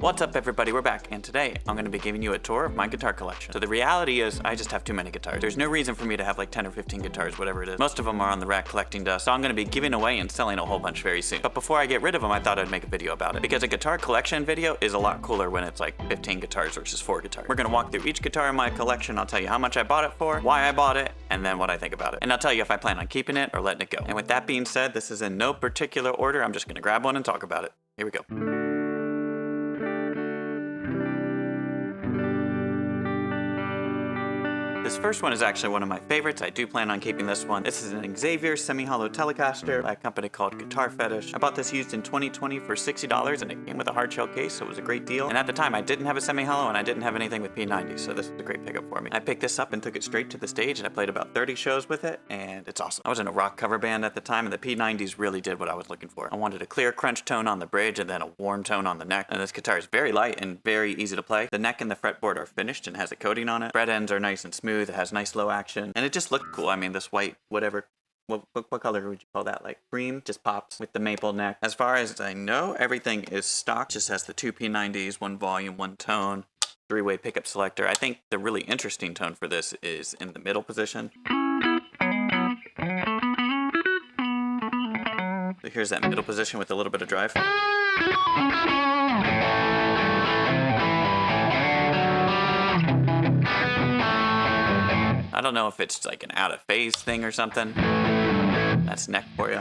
What's up everybody, we're back, and today I'm going to be giving you a tour of my guitar collection. So the reality is, I just have too many guitars. There's no reason for me to have like 10 or 15 guitars, whatever it is. Most of them are on the rack collecting dust, so I'm going to be giving away and selling a whole bunch very soon. But before I get rid of them, I thought I'd make a video about it. Because a guitar collection video is a lot cooler when it's like 15 guitars versus 4 guitars. We're going to walk through each guitar in my collection, I'll tell you how much I bought it for, why I bought it, and then what I think about it. And I'll tell you if I plan on keeping it or letting it go. And with that being said, this is in no particular order, I'm just going to grab one and talk about it. Here we go. This first one is actually one of my favorites. I do plan on keeping this one. This is an Xaviere semi-hollow Telecaster by a company called Guitar Fetish. I bought this used in 2020 for $60 and it came with a hard shell case, so it was a great deal. And at the time I didn't have a semi-hollow and I didn't have anything with P90, so this is a great pickup for me. I picked this up and took it straight to the stage and I played about 30 shows with it and it's awesome. I was in a rock cover band at the time and the P90s really did what I was looking for. I wanted a clear crunch tone on the bridge and then a warm tone on the neck. And this guitar is very light and very easy to play. The neck and the fretboard are finished and has a coating on it. Fret ends are nice and smooth. It has nice low action and it just looked cool. I mean, this white, whatever, what color would you call that? Like cream, just pops with the maple neck. As far as I know, everything is stock. Just has the two P90s, one volume, one tone, three-way pickup selector. I think the really interesting tone for this is in the middle position. So here's that middle position with a little bit of drive. I don't know if it's like an out of phase thing or something. That's neck for you.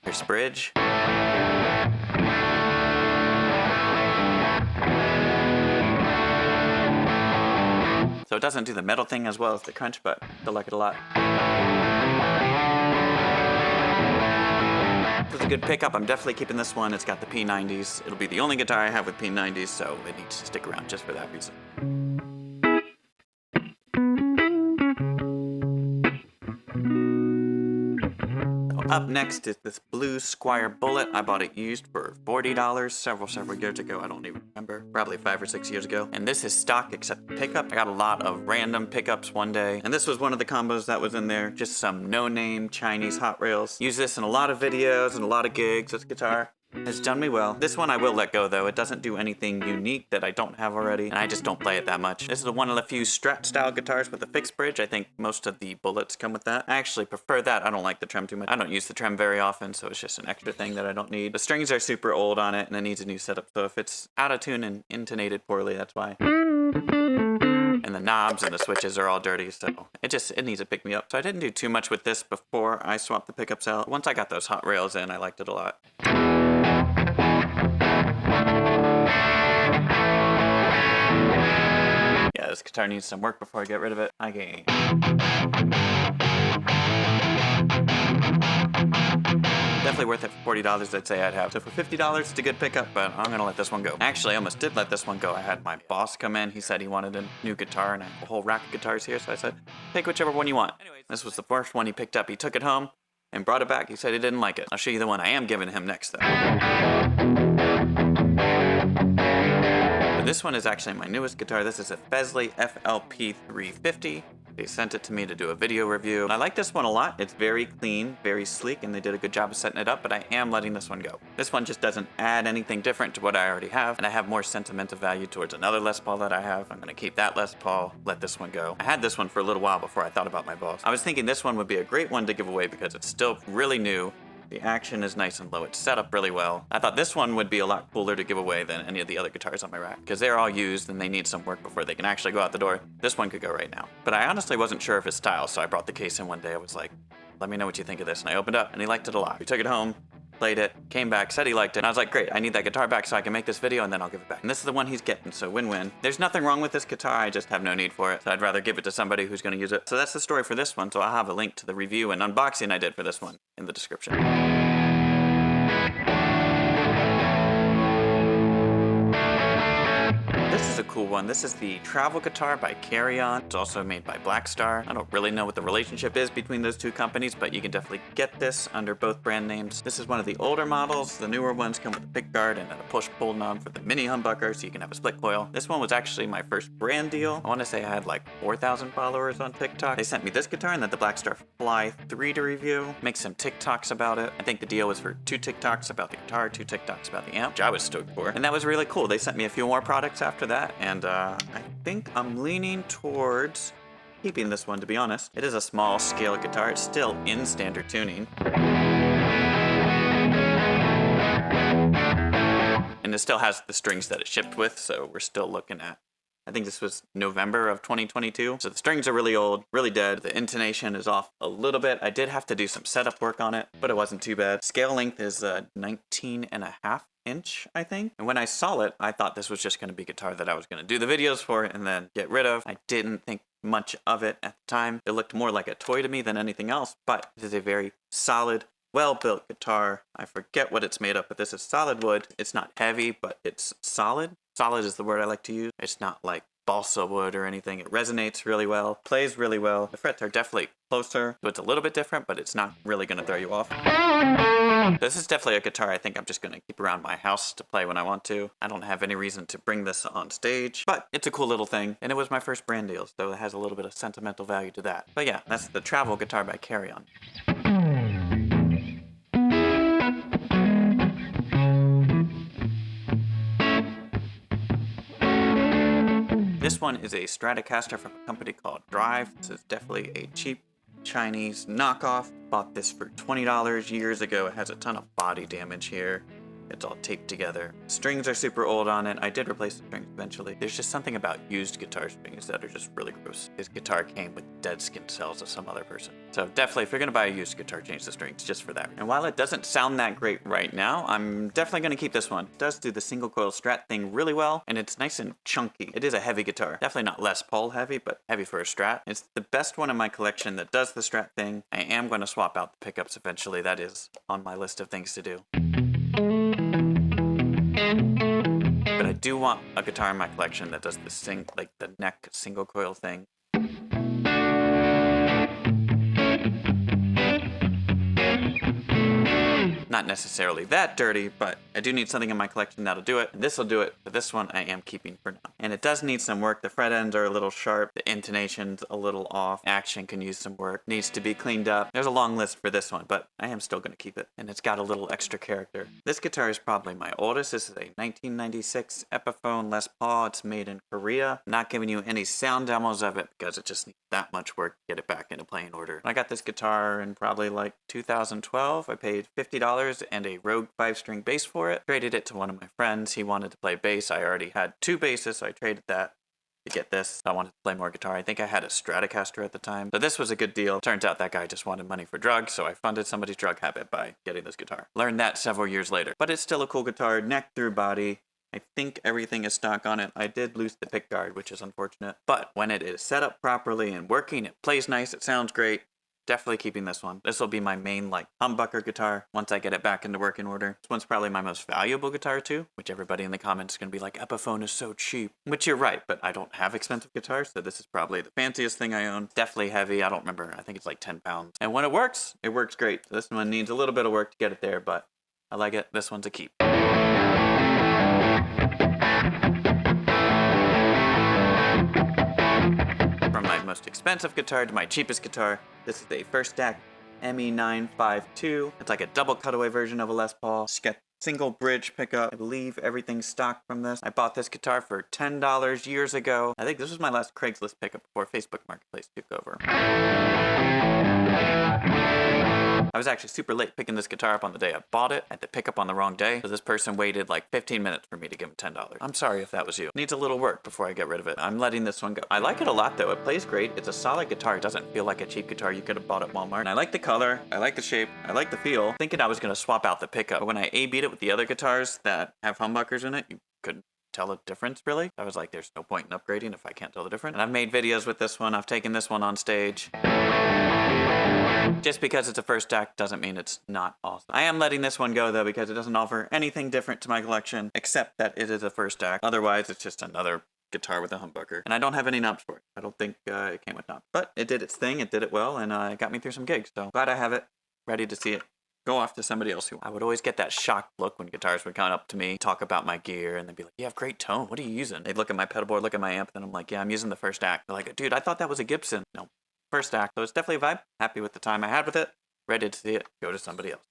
Here's bridge. So it doesn't do the metal thing as well as the crunch, but I still like it a lot. This is a good pickup. I'm definitely keeping this one. It's got the P90s. It'll be the only guitar I have with P90s, so it needs to stick around just for that reason. Up next is this blue Squier Bullet. I bought it used for $40 several years ago. I don't even remember. Probably 5 or 6 years ago. And this is stock except pickup. I got a lot of random pickups one day. And this was one of the combos that was in there. Just some no-name Chinese hot rails. Use this in a lot of videos and a lot of gigs. This guitar has done me well. This one I will let go though. It doesn't do anything unique that I don't have already, and I just don't play it that much. This is one of the few Strat style guitars with a fixed bridge. I think most of the bullets come with that. I actually prefer that. I don't like the trem too much. I don't use the trem very often, so it's just an extra thing that I don't need. The strings are super old on it, and it needs a new setup, so if it's out of tune and intonated poorly, that's why. And the knobs and the switches are all dirty, so it needs a pick-me-up. So I didn't do too much with this before I swapped the pickups out. Once I got those hot rails in, I liked it a lot. Yeah, this guitar needs some work before I get rid of it. Okay. Definitely worth it for $40, I'd say I'd have. So for $50, it's a good pickup, but I'm gonna let this one go. Actually, I almost did let this one go. I had my boss come in. He said he wanted a new guitar, and I have a whole rack of guitars here, so I said, take whichever one you want. Anyways, this was the first one he picked up. He took it home and brought it back. He said he didn't like it. I'll show you the one I am giving him next, though. But this one is actually my newest guitar. This is a Fesley FLP 350. They sent it to me to do a video review. I like this one a lot. It's very clean, very sleek, and they did a good job of setting it up, but I am letting this one go. This one just doesn't add anything different to what I already have, and I have more sentimental value towards another Les Paul that I have. I'm gonna keep that Les Paul, let this one go. I had this one for a little while before I thought about my boss. I was thinking this one would be a great one to give away because it's still really new. The action is nice and low. It's set up really well. I thought this one would be a lot cooler to give away than any of the other guitars on my rack because they're all used and they need some work before they can actually go out the door. This one could go right now. But I honestly wasn't sure of his style, so I brought the case in one day. I was like, let me know what you think of this. And I opened up and he liked it a lot. We took it home, played it, came back, said he liked it. And I was like, great, I need that guitar back so I can make this video and then I'll give it back. And this is the one he's getting, so win-win. There's nothing wrong with this guitar, I just have no need for it. So I'd rather give it to somebody who's gonna use it. So that's the story for this one, so I'll have a link to the review and unboxing I did for this one in the description. This is a cool cool one. This is the travel guitar by Carry On. It's also made by Blackstar. I don't really know what the relationship is between those two companies, but you can definitely get this under both brand names. This is one of the older models. The newer ones come with a pick guard and then a push-pull knob for the mini humbucker, so you can have a split coil. This one was actually my first brand deal. I want to say I had like 4,000 followers on TikTok. They sent me this guitar and then the Blackstar Fly 3 to review. Make some TikToks about it. I think the deal was for 2 TikToks about the guitar, 2 TikToks about the amp, which I was stoked for. And that was really cool. They sent me a few more products after that, and I think I'm leaning towards keeping this one, to be honest. It is a small scale guitar. It's still in standard tuning. And it still has the strings that it shipped with, so we're still looking at, I think this was November of 2022. So the strings are really old, really dead. The intonation is off a little bit. I did have to do some setup work on it, but it wasn't too bad. Scale length is 19.5 inch, I think. And when I saw it, I thought this was just going to be a guitar that I was going to do the videos for and then get rid of. I didn't think much of it at the time. It looked more like a toy to me than anything else, but it is a very solid, well-built guitar. I forget what it's made of, but this is solid wood. It's not heavy, but it's solid. Solid is the word I like to use. It's not like balsa wood or anything. It resonates really well, plays really well. The frets are definitely closer, so it's a little bit different, but it's not really going to throw you off. This is definitely a guitar I think I'm just going to keep around my house to play when I want to. I don't have any reason to bring this on stage, but it's a cool little thing, and it was my first brand deal, so it has a little bit of sentimental value to that. But yeah, that's the travel guitar by Carry On. This one is a Stratocaster from a company called Drive. This is definitely a cheap Chinese knockoff. Bought this for $20 years ago. It has a ton of body damage here. It's all taped together. Strings are super old on it. I did replace the strings eventually. There's just something about used guitar strings that are just really gross. This guitar came with dead skin cells of some other person. So definitely, if you're gonna buy a used guitar, change the strings just for that. And while it doesn't sound that great right now, I'm definitely gonna keep this one. It does do the single coil Strat thing really well, and it's nice and chunky. It is a heavy guitar. Definitely not Les Paul heavy, but heavy for a Strat. It's the best one in my collection that does the Strat thing. I am gonna swap out the pickups eventually. That is on my list of things to do. But I do want a guitar in my collection that does the neck single coil thing. Not necessarily that dirty, but I do need something in my collection that'll do it, and this will do it, but this one I am keeping for now. And it does need some work. The fret ends are a little sharp, the intonation's a little off, action can use some work, needs to be cleaned up. There's a long list for this one, but I am still going to keep it, and it's got a little extra character. This guitar is probably my oldest. This is a 1996 Epiphone Les Paul. It's made in Korea. I'm not giving you any sound demos of it because it just needs that much work to get it back into playing order. I got this guitar in probably like 2012. I paid $50 and a Rogue 5-string bass for it. Traded it to one of my friends. He wanted to play bass. I already had 2 basses, so I traded that to get this. I wanted to play more guitar. I think I had a Stratocaster at the time. So this was a good deal. Turns out that guy just wanted money for drugs, so I funded somebody's drug habit by getting this guitar. Learned that several years later. But it's still a cool guitar, neck through body. I think everything is stock on it. I did lose the pick guard, which is unfortunate. But when it is set up properly and working, it plays nice, it sounds great. Definitely keeping this one. This will be my main humbucker guitar once I get it back into working order. This one's probably my most valuable guitar too, which everybody in the comments is going to be like, Epiphone is so cheap. Which you're right, but I don't have expensive guitars, so this is probably the fanciest thing I own. Definitely heavy. I don't remember. I think it's like 10 pounds. And when it works great. This one needs a little bit of work to get it there, but I like it. This one's a keep. From my most expensive guitar to my cheapest guitar, this is a First Act ME952. It's like a double cutaway version of a Les Paul. It's got single bridge pickup. I believe everything's stock from this. I bought this guitar for $10 years ago. I think this was my last Craigslist pickup before Facebook Marketplace took over. I was actually super late picking this guitar up on the day I bought it. I had to pick up on the wrong day, so this person waited like 15 minutes for me to give him $10. I'm sorry if that was you. Needs a little work before I get rid of it. I'm letting this one go. I like it a lot though. It plays great. It's a solid guitar. It doesn't feel like a cheap guitar you could have bought at Walmart. And I like the color. I like the shape. I like the feel. Thinking I was going to swap out the pickup. But when I A-beat it with the other guitars that have humbuckers in it, you couldn't tell the difference really. I was like, there's no point in upgrading if I can't tell the difference. And I've made videos with this one. I've taken this one on stage. Just because it's a First Act doesn't mean it's not awesome. I am letting this one go though because it doesn't offer anything different to my collection except that it is a First Act. Otherwise, it's just another guitar with a humbucker. And I don't have any knobs for it. I don't think it came with knobs. But it did its thing, it did it well, and it got me through some gigs. So glad I have it, ready to see it go off to somebody else who I would always get that shocked look when guitars would come up to me, talk about my gear, and they'd be like, you have great tone. What are you using? They'd look at my pedal board, look at my amp, and I'm like, yeah, I'm using the First Act. They're like, dude, I thought that was a Gibson. No, First Act. So it's definitely a vibe. Happy with the time I had with it. Ready to see it go to somebody else.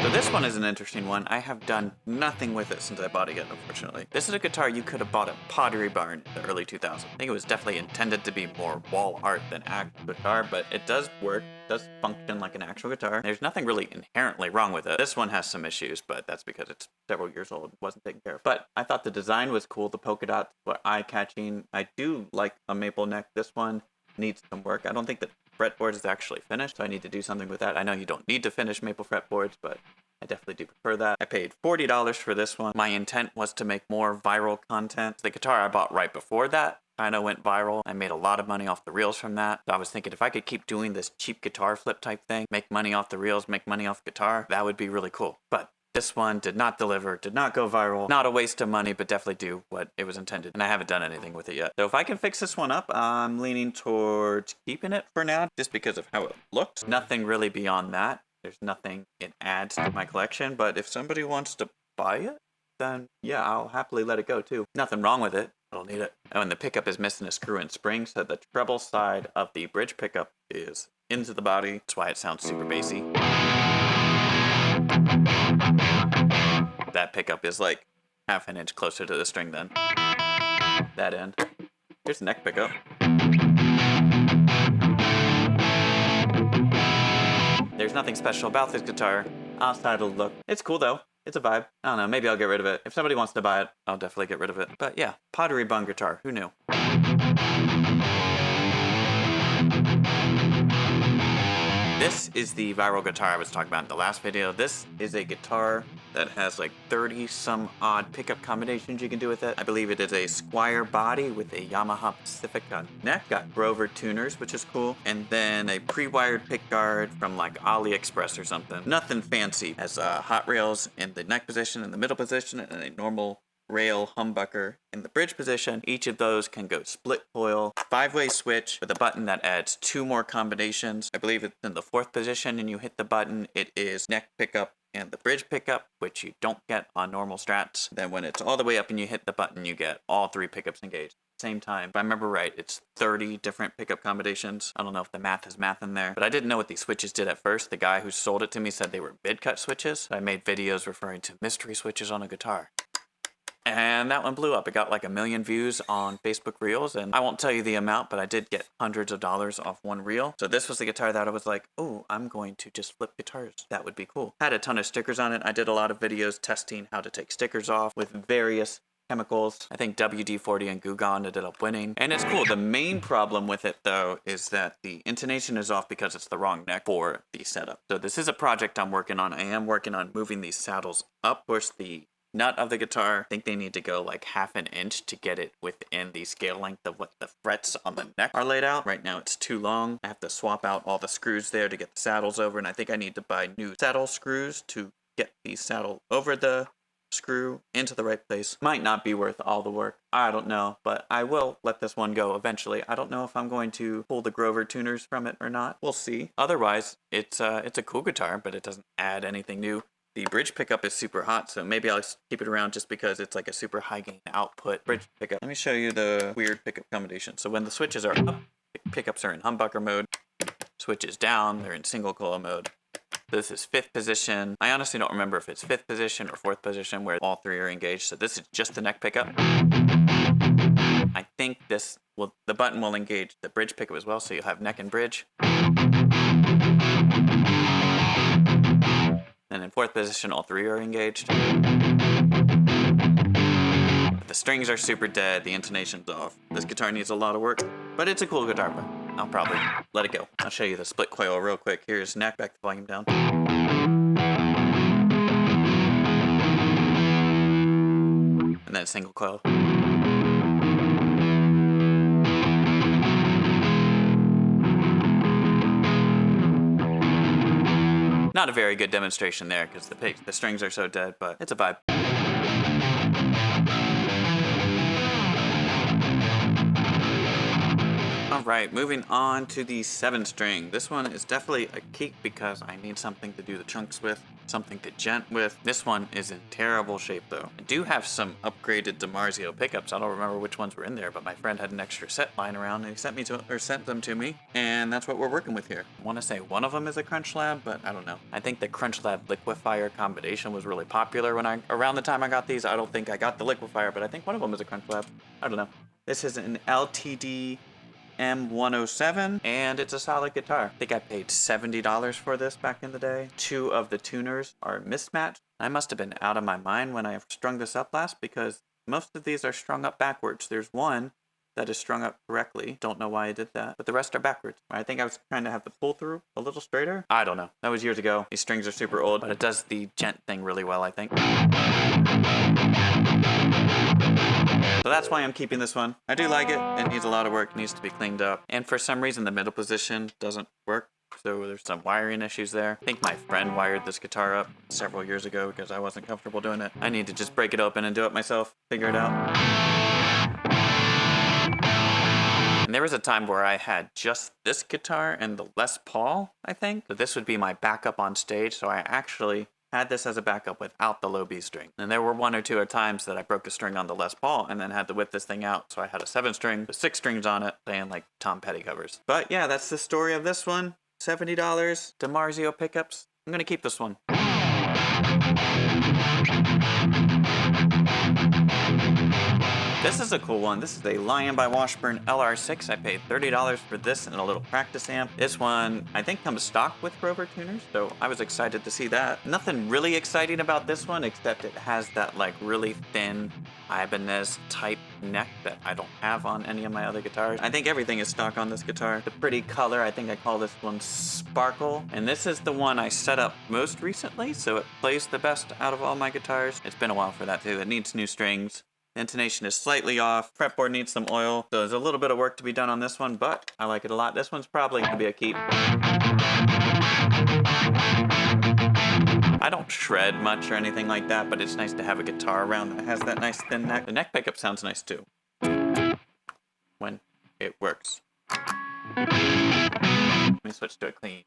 So this one is an interesting one. I have done nothing with it since I bought it yet, unfortunately. This is a guitar you could have bought at Pottery Barn in the early 2000s. I think it was definitely intended to be more wall art than actual guitar, but it does work, does function like an actual guitar. There's nothing really inherently wrong with it. This one has some issues, but that's because it's several years old and wasn't taken care of. But I thought the design was cool. The polka dots were eye-catching. I do like a maple neck. This one needs some work. I don't think the fretboard is actually finished, so I need to do something with that. I know you don't need to finish maple fretboards, but I definitely do prefer that. I paid $40 for this one. My intent was to make more viral content. The guitar I bought right before that kind of went viral. I made a lot of money off the reels from that. So I was thinking if I could keep doing this cheap guitar flip type thing, make money off the reels, make money off guitar, that would be really cool. But this one did not deliver, did not go viral. Not a waste of money, but definitely do what it was intended. And I haven't done anything with it yet. So if I can fix this one up, I'm leaning towards keeping it for now, just because of how it looks. Nothing really beyond that. There's nothing it adds to my collection, but if somebody wants to buy it, then yeah, I'll happily let it go too. Nothing wrong with it. I don't need it. Oh, and the pickup is missing a screw and spring, so the treble side of the bridge pickup is into the body. That's why it sounds super bassy. That pickup is like half an inch closer to the string than that end. Here's the neck pickup. There's nothing special about this guitar outside of the look. It's cool though. It's a vibe. I don't know, maybe I'll get rid of it. If somebody wants to buy it, I'll definitely get rid of it. But yeah, Pottery Barn guitar. Who knew? This is the viral guitar I was talking about in the last video. This is a guitar that has like 30 some odd pickup combinations you can do with it. I believe it is a Squier body with a Yamaha Pacifica neck. Got Grover tuners, which is cool. And then a pre-wired pickguard from like AliExpress or something. Nothing fancy. Has hot rails in the neck position, in the middle position, and a normal rail humbucker in the bridge position. Each of those can go split coil, 5-way switch with a button that adds 2 more combinations. I believe it's in the 4th position and you hit the button. It is neck pickup and the bridge pickup, which you don't get on normal Strats. Then when it's all the way up and you hit the button, you get all 3 pickups engaged. Same time. If I remember right, it's 30 different pickup combinations. I don't know if the math is math in there, but I didn't know what these switches did at first. The guy who sold it to me said they were mid-cut switches. I made videos referring to mystery switches on a guitar. And that one blew up. It got like 1 million views on Facebook Reels, and I won't tell you the amount, but I did get hundreds of dollars off one reel. So this was the guitar that I was like, oh, I'm going to just flip guitars. That would be cool. Had a ton of stickers on it. I did a lot of videos testing how to take stickers off with various chemicals. I think WD-40 and Goo Gone ended up winning. And it's cool. The main problem with it, though, is that the intonation is off because it's the wrong neck for the setup. So this is a project I'm working on. I am working on moving these saddles up. Of course, the nut of the guitar, I think they need to go like half an inch to get it within the scale length of what the frets on the neck are laid out. Right now it's too long. I have to swap out all the screws there to get the saddles over, and I think I need to buy new saddle screws to get the saddle over the screw into the right place. Might not be worth all the work. I don't know, but I will let this one go eventually. I don't know if I'm going to pull the Grover tuners from it or not. We'll see. Otherwise, it's a cool guitar, but it doesn't add anything new. The bridge pickup is super hot, so maybe I'll keep it around just because it's like a super high gain output bridge pickup. Let me show you the weird pickup combination. So when the switches are up, the pickups are in humbucker mode. Switches down, they're in single coil mode. This is 5th position. I honestly don't remember if it's 5th position or 4th position where all 3 are engaged. So this is just the neck pickup. I think the button will engage the bridge pickup as well, so you'll have neck and bridge. And in 4th position, all 3 are engaged. But the strings are super dead, the intonation's off. This guitar needs a lot of work, but it's a cool guitar, but I'll probably let it go. I'll show you the split coil real quick. Here's neck, back the volume down. And then single coil. Not a very good demonstration there because the strings are so dead, but it's a vibe. Alright, moving on to the 7-string. This one is definitely a keep because I need something to do the chunks with, something to gent with. This one is in terrible shape though. I do have some upgraded DiMarzio pickups. I don't remember which ones were in there, but my friend had an extra set lying around and he sent them to me, and that's what we're working with here. I want to say one of them is a Crunch Lab, but I don't know. I think the Crunch Lab liquefier combination was really popular around the time I got these. I don't think I got the liquefier, but I think one of them is a Crunch Lab. I don't know. This is an LTD M107, and it's a solid guitar. I think I paid $70 for this back in the day. 2 of the tuners are mismatched. I must have been out of my mind when I strung this up last because most of these are strung up backwards. There's one that is strung up correctly. Don't know why I did that, but the rest are backwards. I think I was trying to have the pull through a little straighter. I don't know. That was years ago. These strings are super old, but it does the gent thing really well, I think. So that's why I'm keeping this one. I do like it. It needs a lot of work. It needs to be cleaned up. And for some reason, the middle position doesn't work. So there's some wiring issues there. I think my friend wired this guitar up several years ago because I wasn't comfortable doing it. I need to just break it open and do it myself. Figure it out. And there was a time where I had just this guitar and the Les Paul, I think. But this would be my backup on stage. So I actually had this as a backup without the low B string. And there were 1 or 2 times that I broke a string on the Les Paul and then had to whip this thing out. So I had a 7-string with 6 strings on it, playing like Tom Petty covers. But yeah, that's the story of this one. $70, DiMarzio pickups. I'm gonna keep this one. This is a cool one. This is a Lyon by Washburn LR6. I paid $30 for this and a little practice amp. This one, I think, comes stock with Grover tuners, so I was excited to see that. Nothing really exciting about this one, except it has that like really thin Ibanez type neck that I don't have on any of my other guitars. I think everything is stock on this guitar. The pretty color, I think I call this one Sparkle. And this is the one I set up most recently, so it plays the best out of all my guitars. It's been a while for that too. It needs new strings. The intonation is slightly off. Fretboard needs some oil. So there's a little bit of work to be done on this one, but I like it a lot. This one's probably gonna be a keep. I don't shred much or anything like that, but it's nice to have a guitar around that has that nice thin neck. The neck pickup sounds nice too when it works. Let me switch to a clean.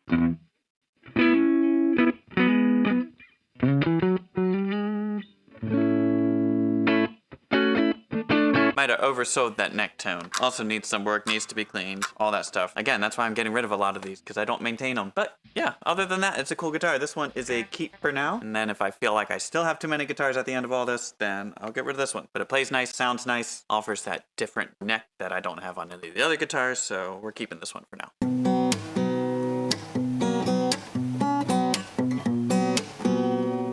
Might have oversold that neck tone. Also needs some work, needs to be cleaned, all that stuff. Again, that's why I'm getting rid of a lot of these, because I don't maintain them. But yeah, other than that, it's a cool guitar. This one is a keep for now. And then if I feel like I still have too many guitars at the end of all this, then I'll get rid of this one. But it plays nice, sounds nice, offers that different neck that I don't have on any of the other guitars, so we're keeping this one for now.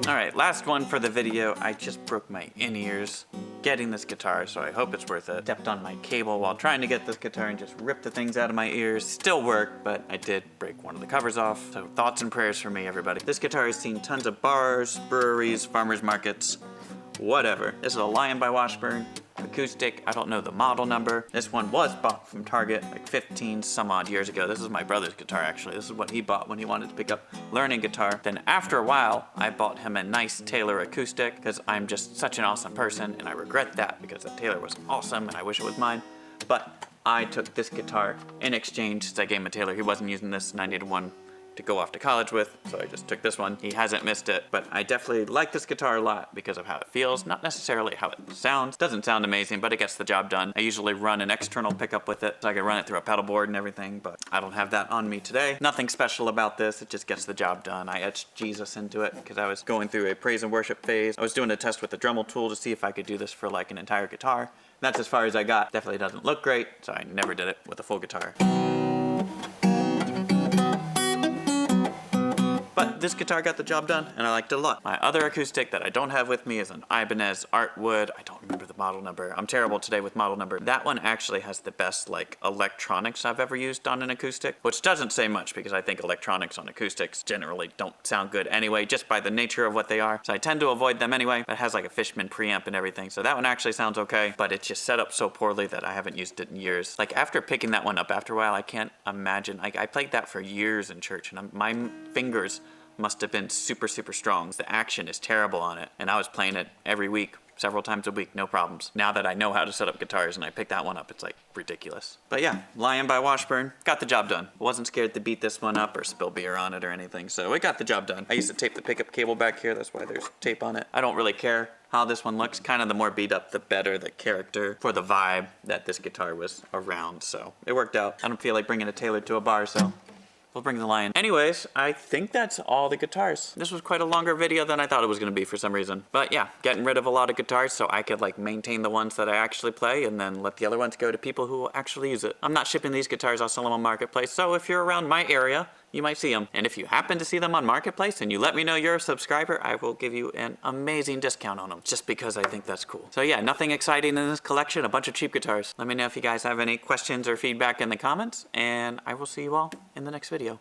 Alright, last one for the video. I just broke my in-ears getting this guitar, so I hope it's worth it. Stepped on my cable while trying to get this guitar and just ripped the things out of my ears. Still worked, but I did break one of the covers off. So thoughts and prayers for me, everybody. This guitar has seen tons of bars, breweries, farmers markets, whatever. This is a Lyon by Washburn. Acoustic, I don't know the model number. This one was bought from Target like 15 some odd years ago. This is my brother's guitar actually. This is what he bought when he wanted to pick up learning guitar. Then after a while, I bought him a nice Taylor acoustic because I'm just such an awesome person, and I regret that because the Taylor was awesome and I wish it was mine. But I took this guitar in exchange since I gave him a Taylor. He wasn't using this and I needed one to go off to college with, so I just took this one. He hasn't missed it, but I definitely like this guitar a lot because of how it feels, not necessarily how it sounds. Doesn't sound amazing, but it gets the job done. I usually run an external pickup with it, so I can run it through a pedal board and everything, but I don't have that on me today. Nothing special about this, it just gets the job done. I etched Jesus into it because I was going through a praise and worship phase. I was doing a test with the Dremel tool to see if I could do this for like an entire guitar. That's as far as I got. Definitely doesn't look great, so I never did it with a full guitar. But this guitar got the job done, and I liked it a lot. My other acoustic that I don't have with me is an Ibanez Artwood. I don't remember the model number. I'm terrible today with model number. That one actually has the best like electronics I've ever used on an acoustic, which doesn't say much because I think electronics on acoustics generally don't sound good anyway, just by the nature of what they are. So I tend to avoid them anyway. It has like a Fishman preamp and everything, so that one actually sounds okay, but it's just set up so poorly that I haven't used it in years. Like after picking that one up after a while, I can't imagine. I played that for years in church, and my fingers must have been super, super strong. The action is terrible on it, and I was playing it every week, several times a week, no problems. Now that I know how to set up guitars and I picked that one up, it's like ridiculous. But yeah, Lyon by Washburn, got the job done. Wasn't scared to beat this one up or spill beer on it or anything, so it got the job done. I used to tape the pickup cable back here, that's why there's tape on it. I don't really care how this one looks. Kind of the more beat up, the better the character for the vibe that this guitar was around, so it worked out. I don't feel like bringing a Taylor to a bar, so we'll bring the Lyon. Anyways, I think that's all the guitars. This was quite a longer video than I thought it was gonna be for some reason. But yeah, getting rid of a lot of guitars so I could like maintain the ones that I actually play and then let the other ones go to people who will actually use it. I'm not shipping these guitars, I'll sell them on Marketplace. So if you're around my area, you might see them. And if you happen to see them on Marketplace and you let me know you're a subscriber, I will give you an amazing discount on them just because I think that's cool. So yeah, nothing exciting in this collection, a bunch of cheap guitars. Let me know if you guys have any questions or feedback in the comments, and I will see you all in the next video.